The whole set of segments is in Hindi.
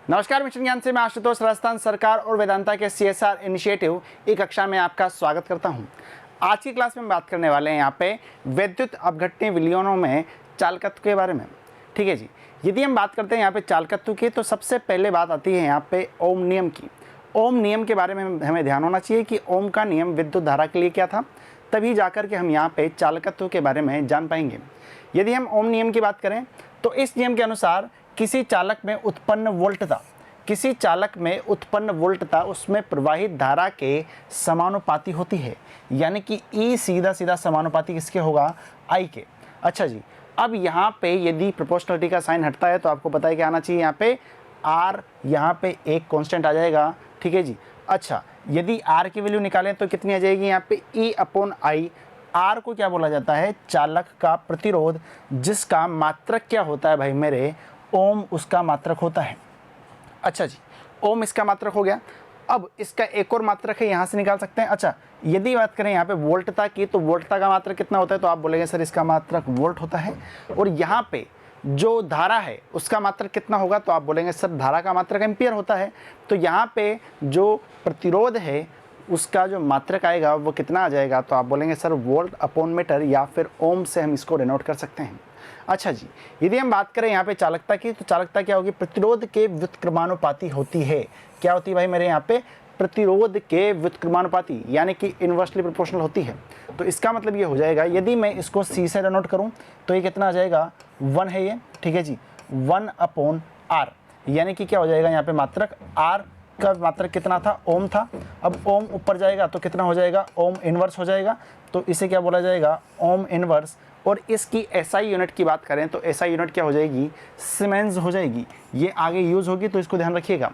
नमस्कार, मिशन ज्ञान से मैं आशुतोष, राजस्थान सरकार और वेदांता के CSR इनिशिएटिव एक कक्षा में आपका स्वागत करता हूं। आज की क्लास में बात करने वाले हैं यहाँ पे विद्युत अपघटनीय विलयनों में चालकत्व के बारे में। ठीक है जी। यदि हम बात करते हैं यहाँ पे चालकत्व की, तो सबसे पहले बात आती है यहाँ पे ओम नियम की। ओम नियम के बारे में हमें ध्यान होना चाहिए कि ओम का नियम विद्युत धारा के लिए क्या था, तभी जाकर के हम यहाँ पे चालकत्व के बारे में जान पाएंगे। यदि हम ओम नियम की बात करें तो इस नियम के अनुसार किसी चालक में उत्पन्न वोल्टता उसमें प्रवाहित धारा के समानुपाती होती है, यानी कि E सीधा सीधा समानुपाती किसके होगा, I के। अच्छा जी, अब यहाँ पे यदि प्रोपोर्शनलिटी का साइन हटता है तो आपको पता है क्या आना चाहिए, यहाँ पे R, यहाँ पे एक कांस्टेंट आ जाएगा। ठीक है जी। अच्छा, यदि R की वैल्यू निकालें तो कितनी आ जाएगी, यहाँ पे E/I। R को क्या बोला जाता है, चालक का प्रतिरोध, जिसका मात्रक क्या होता है भाई मेरे, ओम उसका मात्रक होता है। अच्छा जी, ओम इसका मात्रक हो गया। अब इसका एक और मात्रक है, यहाँ से निकाल सकते हैं। अच्छा, यदि बात करें यहाँ पे वोल्टता की, तो वोल्टता का मात्रक कितना होता है, तो आप बोलेंगे सर इसका मात्रक वोल्ट होता है। और यहाँ पे जो धारा है उसका मात्रक कितना होगा, तो आप बोलेंगे सर धारा का मात्रक एम्पियर होता है। तो यहाँ पे जो प्रतिरोध है उसका जो मात्रक आएगा वो कितना आ जाएगा, तो आप बोलेंगे सर वोल्ट अपॉन मीटर, या फिर ओम से हम इसको डिनोट कर सकते हैं। अच्छा जी, यदि हम बात करें यहाँ पे चालकता की, तो चालकता क्या होगी, प्रतिरोध के व्युत्क्रमानुपाती होती है। क्या होती है भाई मेरे यहाँ पे, प्रतिरोध के व्युत्क्रमानुपाती, यानी कि इन्वर्सली प्रोपोर्शनल होती है। तो इसका मतलब ये हो जाएगा, यदि मैं इसको C से डिनोट करूँ तो ये कितना आ जाएगा, 1 है ये। ठीक है जी, 1/R, यानी कि क्या हो जाएगा यहाँ पे मात्रक, R का मात्रक कितना था, ओम था। अब ओम ऊपर जाएगा तो कितना हो जाएगा, ओम इनवर्स हो जाएगा। तो इसे क्या बोला जाएगा, ओम इनवर्स। और इसकी SI यूनिट की बात करें तो SI यूनिट क्या हो जाएगी, सीमेंस हो जाएगी। ये आगे यूज़ होगी तो इसको ध्यान रखिएगा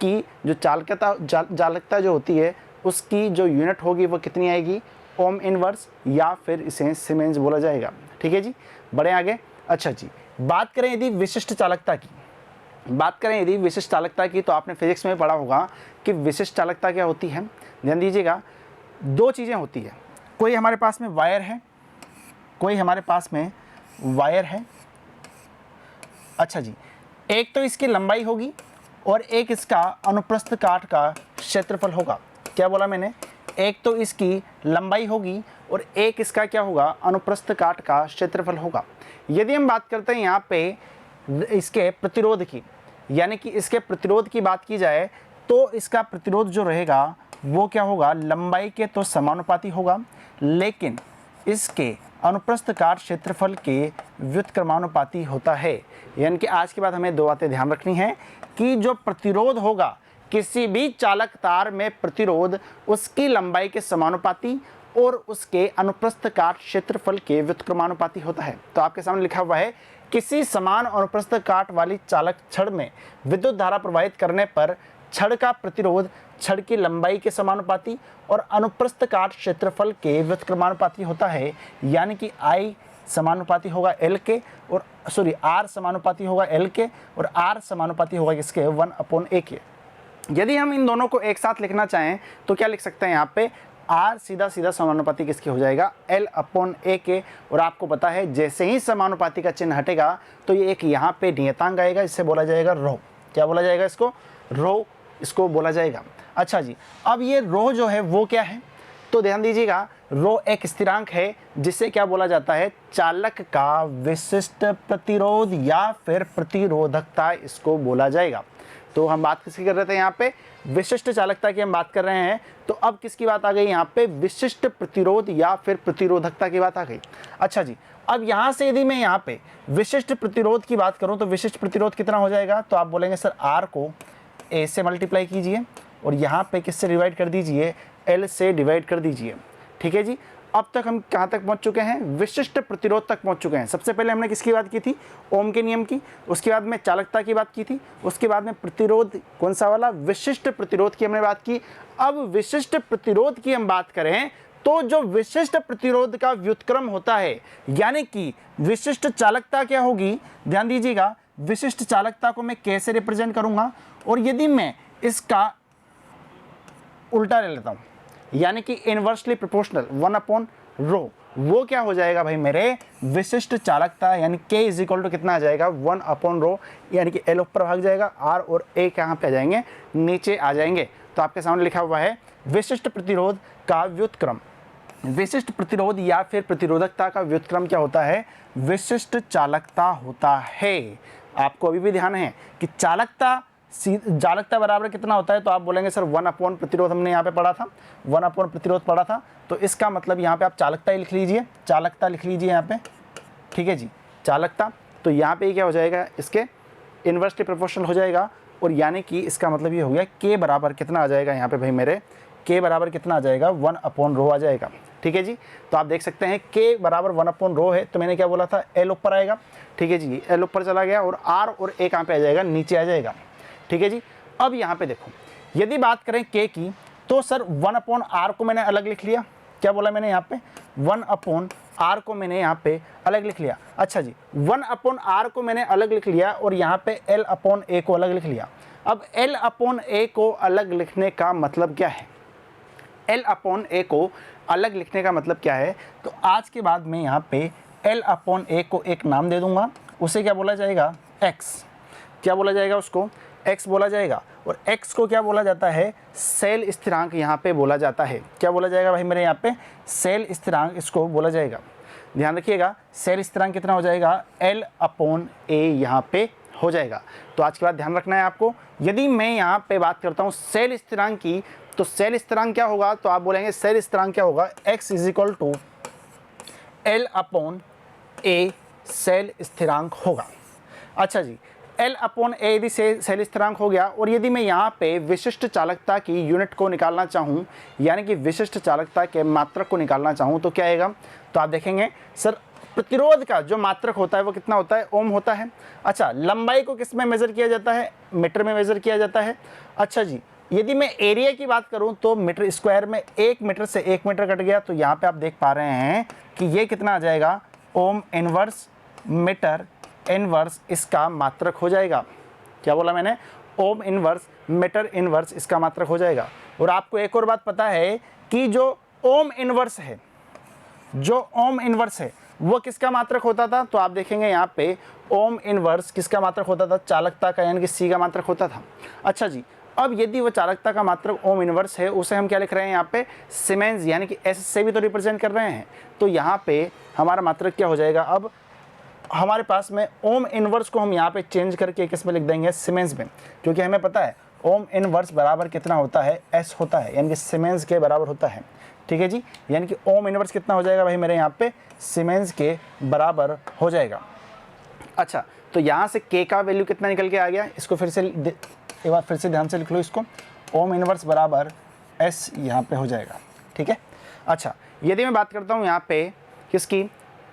कि जो चालकता जो होती है उसकी जो यूनिट होगी वो कितनी आएगी, ओम इनवर्स, या फिर इसे सीमेंस बोला जाएगा। ठीक है जी, बढ़े आगे। अच्छा जी, बात करें यदि विशिष्ट चालकता की, तो आपने फिजिक्स में पढ़ा होगा कि विशिष्ट चालकता क्या होती है। ध्यान दीजिएगा, दो चीज़ें होती है, कोई हमारे पास में वायर है, अच्छा जी, एक तो इसकी लंबाई होगी और एक इसका अनुप्रस्थ काट का क्षेत्रफल होगा। क्या बोला मैंने, एक तो इसकी लंबाई होगी और एक इसका क्या होगा, अनुप्रस्थ काट का क्षेत्रफल होगा। यदि हम बात करते हैं यहाँ पे इसके प्रतिरोध की, यानी कि इसके प्रतिरोध की बात की जाए तो इसका प्रतिरोध जो रहेगा वो क्या होगा, लंबाई के तो समानुपाती होगा, लेकिन इसके अनुप्रस्थ काट क्षेत्रफल के व्युत्क्रमानुपाती होता है। यानी कि आज के बाद हमें दो बातें ध्यान रखनी है कि जो प्रतिरोध होगा, किसी भी चालक तार में प्रतिरोध उसकी लंबाई के समानुपाती और उसके अनुप्रस्थ काट क्षेत्रफल के व्युत्क्रमानुपाती होता है। तो आपके सामने लिखा हुआ है, किसी समान अनुप्रस्थ काट वाली चालक छड़ में विद्युत धारा प्रवाहित करने पर छड़ का प्रतिरोध छड़ की लंबाई के समानुपाती और अनुप्रस्थ काट क्षेत्रफल के व्युत्क्रमानुपाती होता है। यानी कि I समानुपाती होगा L के, और R समानुपाती होगा L के, और R समानुपाती होगा किसके, 1/A के। यदि हम इन दोनों को एक साथ लिखना चाहें तो क्या लिख सकते हैं, यहाँ पे R सीधा सीधा समानुपाती किसके हो जाएगा, L/A के। और आपको पता है जैसे ही समानुपाती का चिन्ह हटेगा तो ये एक यहाँ पे नियतांक आएगा, इससे बोला जाएगा रो। क्या बोला जाएगा इसको, रो इसको बोला जाएगा। अच्छा जी, अब ये रो जो है वो क्या है, तो ध्यान दीजिएगा, रो एक स्थिरांक है जिसे क्या बोला जाता है, चालक का विशिष्ट प्रतिरोध या फिर प्रतिरोधकता इसको बोला जाएगा। तो हम बात किसकी कर रहे थे, यहाँ पे विशिष्ट चालकता की हम बात कर रहे हैं। तो अब किसकी बात आ गई, यहाँ पे विशिष्ट प्रतिरोध या फिर प्रतिरोधकता की बात आ गई। अच्छा जी, अब यहाँ से यदि मैं यहाँ पे विशिष्ट प्रतिरोध की बात करूँ तो विशिष्ट प्रतिरोध कितना हो जाएगा, तो आप बोलेंगे सर R को A से मल्टीप्लाई कीजिए और यहाँ पे किससे डिवाइड कर दीजिए, L से डिवाइड कर दीजिए। ठीक है जी, अब तक हम कहाँ तक पहुँच चुके हैं, विशिष्ट प्रतिरोध तक पहुँच चुके हैं। सबसे पहले हमने किसकी बात की थी, ओम के नियम की, उसके बाद में चालकता की बात की थी, उसके बाद में प्रतिरोध कौन सा वाला, विशिष्ट प्रतिरोध की हमने बात की। अब विशिष्ट प्रतिरोध की हम बात करें तो जो विशिष्ट प्रतिरोध का व्युत्क्रम होता है, यानी कि विशिष्ट चालकता क्या होगी, ध्यान दीजिएगा, विशिष्ट चालकता को मैं कैसे रिप्रेजेंट करूंगा, और यदि मैं इसका उल्टा ले लेता हूं, यानी कि इनवर्सली प्रोपोर्शनल 1/रो, वो क्या हो जाएगा भाई मेरे, विशिष्ट चालकता, यानी K इज इक्वल टू कितना आ जाएगा 1/ρ, यानी कि L ऊपर भाग जाएगा, R और A कहाँ पे आ जाएंगे, नीचे आ जाएंगे। तो आपके सामने लिखा हुआ है विशिष्ट प्रतिरोध का व्युत्क्रम। विशिष्ट प्रतिरोध या फिर प्रतिरोधकता का व्युत्क्रम क्या होता है, विशिष्ट चालकता होता है। आपको अभी भी ध्यान है कि चालकता बराबर कितना होता है, तो आप बोलेंगे सर 1 प्रतिरोध हमने यहाँ पे पढ़ा था, 1 प्रतिरोध पढ़ा था, तो इसका मतलब यहाँ पे आप चालकता ही लिख लीजिए, चालकता लिख लीजिए यहाँ पे, ठीक है जी, चालकता। तो यहाँ पे क्या हो जाएगा, इसके इन्वर्सली प्रोपोर्शनल हो जाएगा, और यानी कि इसका मतलब ये हो गया K बराबर कितना आ जाएगा यहाँ पे भाई मेरे, K बराबर कितना आ जाएगा 1/ρ आ जाएगा, ठीक है जी। तो आप देख सकते हैं K बराबर 1/ρ है, तो मैंने क्या बोला था, L ऊपर आएगा, ठीक है जी, L ऊपर चला गया, और R और A कहाँ पे आ जाएगा, नीचे आ जाएगा, ठीक है जी। अब यहाँ पे देखो, यदि बात करें K की, तो सर 1/R को मैंने अलग लिख लिया, क्या बोला मैंने यहाँ पे, 1/R को मैंने यहाँ पे अलग लिख लिया। अच्छा जी, 1/R को मैंने अलग लिख लिया, और यहाँ पे L/A को अलग लिख लिया। अब L/A को अलग लिखने का मतलब क्या है, L/A को अलग लिखने का मतलब क्या है, तो आज के बाद मैं यहाँ पे L/A को एक नाम दे दूंगा, उसे क्या बोला जाएगा, X, क्या बोला जाएगा, उसको X बोला जाएगा। और X को क्या बोला जाता है, सेल स्थिरांक यहाँ पे बोला जाता है, क्या बोला जाएगा भाई मेरे यहाँ पे, सेल स्थिरांक इसको बोला जाएगा। ध्यान रखिएगा, सेल स्थिरांक कितना हो जाएगा, L/A यहाँ पे हो जाएगा। तो आज के बाद ध्यान रखना है आपको, यदि मैं यहाँ पे बात करता हूँ सेल स्थिरांक की, तो सेल स्थिरांक क्या होगा, तो आप बोलेंगे सेल स्थिरांक क्या होगा, X is equal to L/A cell स्थिरांक होगा। अच्छा जी, L/A यदि सेल स्थिरांक हो गया, और यदि मैं यहाँ पे विशिष्ट चालकता की यूनिट को निकालना चाहूँ, यानी कि विशिष्ट चालकता के मात्रक को निकालना चाहूँ, तो क्या आएगा, तो आप देखेंगे सर प्रतिरोध का जो मात्रक होता है वो कितना होता है, ओम होता है। अच्छा, लंबाई को किस में मेज़र किया जाता है, मीटर में मेज़र किया जाता है। अच्छा जी, यदि मैं एरिया की बात करूं तो मीटर स्क्वायर में 1 मीटर से 1 मीटर कट गया, तो यहाँ पे आप देख पा रहे हैं कि ये कितना आ जाएगा, ओम इनवर्स मीटर इनवर्स इसका मात्रक हो जाएगा। क्या बोला मैंने, ओम इनवर्स मीटर इनवर्स इसका मात्रक हो जाएगा। और आपको एक और बात पता है कि जो ओम इनवर्स है, जो ओम इनवर्स है वो किसका मात्रक होता था, तो आप देखेंगे यहाँ पे ओम इनवर्स किसका मात्रक होता था, चालकता का, यानी कि C का मात्रक होता था। अच्छा जी, अब यदि वो चालकता का मात्रक ओम इनवर्स है, उसे हम क्या लिख रहे हैं यहाँ पे, सीमेंस, यानी कि S से भी तो रिप्रेजेंट कर रहे हैं, तो यहाँ पे हमारा मात्रक क्या हो जाएगा, अब हमारे पास में ओम इनवर्स को हम यहाँ पे चेंज करके किस में लिख देंगे, सीमेंस में, क्योंकि हमें पता है ओम इनवर्स बराबर कितना होता है, S होता है, यानी कि सीमेंस के बराबर होता है, ठीक है जी। यानी कि ओम इनवर्स कितना हो जाएगा भाई मेरे यहाँ पे, सीमेंस के बराबर हो जाएगा। अच्छा, तो यहाँ से K का वैल्यू कितना निकल के आ गया, इसको फिर से एक बार फिर से ध्यान से लिख लो इसको, ओम इनवर्स बराबर S यहाँ पे हो जाएगा, ठीक है। अच्छा, यदि मैं बात करता हूँ यहाँ पे किसकी,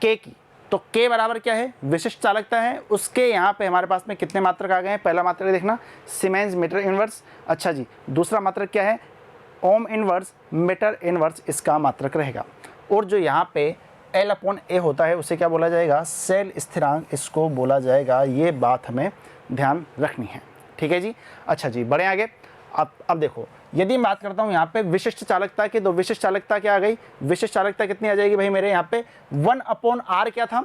K की, तो K बराबर क्या है, विशिष्ट चालकता है, उसके यहाँ पे हमारे पास में कितने मात्रक आ गए हैं, पहला मात्रक देखना सीमेंस मीटर इनवर्स। अच्छा जी, दूसरा मात्रक क्या है, ओम इनवर्स मीटर इनवर्स इसका मात्रक रहेगा। और जो यहाँ पे L/A होता है उसे क्या बोला जाएगा, सेल स्थिरांक इसको बोला जाएगा। ये बात हमें ध्यान रखनी है, ठीक है जी। अच्छा जी, बढ़े आगे। अब देखो, यदि मैं बात करता हूँ यहाँ पे विशिष्ट चालकता की, तो विशिष्ट चालकता क्या आ गई, विशिष्ट चालकता कितनी आ जाएगी भाई मेरे यहाँ पे, 1/R क्या था,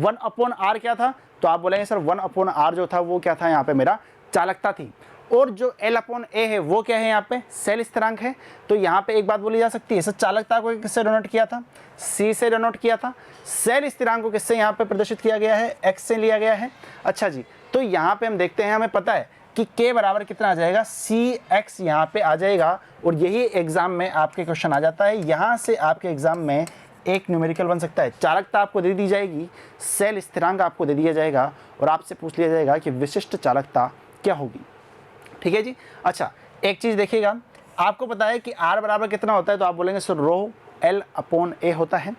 1/R क्या था, तो आप बोलेंगे सर 1/R जो था वो क्या था, यहाँ पे मेरा चालकता थी। और जो L/A है वो क्या है, यहाँ पे सेल स्थिरांक है। तो यहाँ पे एक बात बोली जा सकती है, सर चालकता को किससे डिनोट किया था, C से डिनोट किया था, सेल स्थिरांक को किससे यहाँ पे प्रदर्शित किया गया है, X से लिया गया है। अच्छा जी, तो यहाँ पे हम देखते हैं, हमें पता है कि K बराबर कितना आ जाएगा, CX यहाँ पे आ जाएगा। और यही एग्जाम में आपके क्वेश्चन आ जाता है, यहाँ से आपके एग्जाम में एक न्यूमेरिकल बन सकता है। चालकता आपको दे दी जाएगी, सेल स्थिरांक आपको दे दिया जाएगा, और आपसे पूछ लिया जाएगा कि विशिष्ट चालकता क्या होगी, ठीक है जी। अच्छा, एक चीज़ देखिएगा, आपको पता है कि R बराबर कितना होता है, तो आप बोलेंगे सर रो L/A होता है।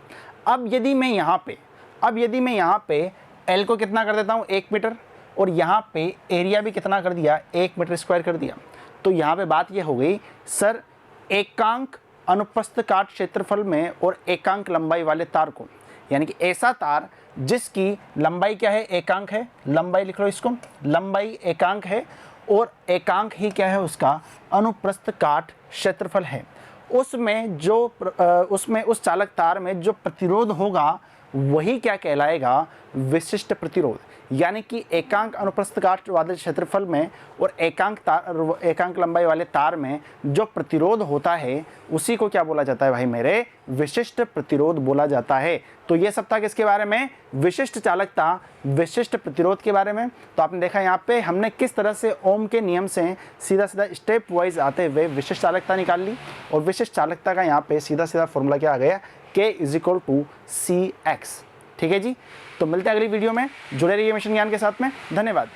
अब यदि मैं यहाँ पे L को कितना कर देता हूँ, 1 मीटर, और यहाँ पे एरिया भी कितना कर दिया, 1 मीटर स्क्वायर कर दिया, तो यहाँ पे बात ये हो गई सर, एकांक अनुप्रस्थ काट क्षेत्रफल में और एकांक लंबाई वाले तार को, यानी कि ऐसा तार जिसकी लंबाई क्या है, एकांक है, लंबाई लिख लो इसको, लंबाई एकांक है, और एकांक ही क्या है उसका अनुप्रस्थ काट क्षेत्रफल है। उसमें जो उसमें उस चालक तार में जो प्रतिरोध होगा वही क्या कहलाएगा, विशिष्ट प्रतिरोध। यानी कि एकांक अनुप्रस्थ काट वाले क्षेत्रफल में और एकांक लंबाई वाले तार में जो प्रतिरोध होता है उसी को क्या बोला जाता है भाई मेरे, विशिष्ट प्रतिरोध बोला जाता है। तो ये सब था किसके बारे में, विशिष्ट चालकता, विशिष्ट प्रतिरोध के बारे में। तो आपने देखा यहाँ पे हमने किस तरह से ओम के नियम से सीधा सीधा स्टेप वाइज आते हुए विशिष्ट चालकता निकाल ली, और विशिष्ट चालकता का यहाँ पे सीधा सीधा फॉर्मूला क्या आ गया, K = CX। ठीक है जी, तो मिलते हैं अगली वीडियो में, जुड़े रहिए मिशन ज्ञान के साथ में। धन्यवाद।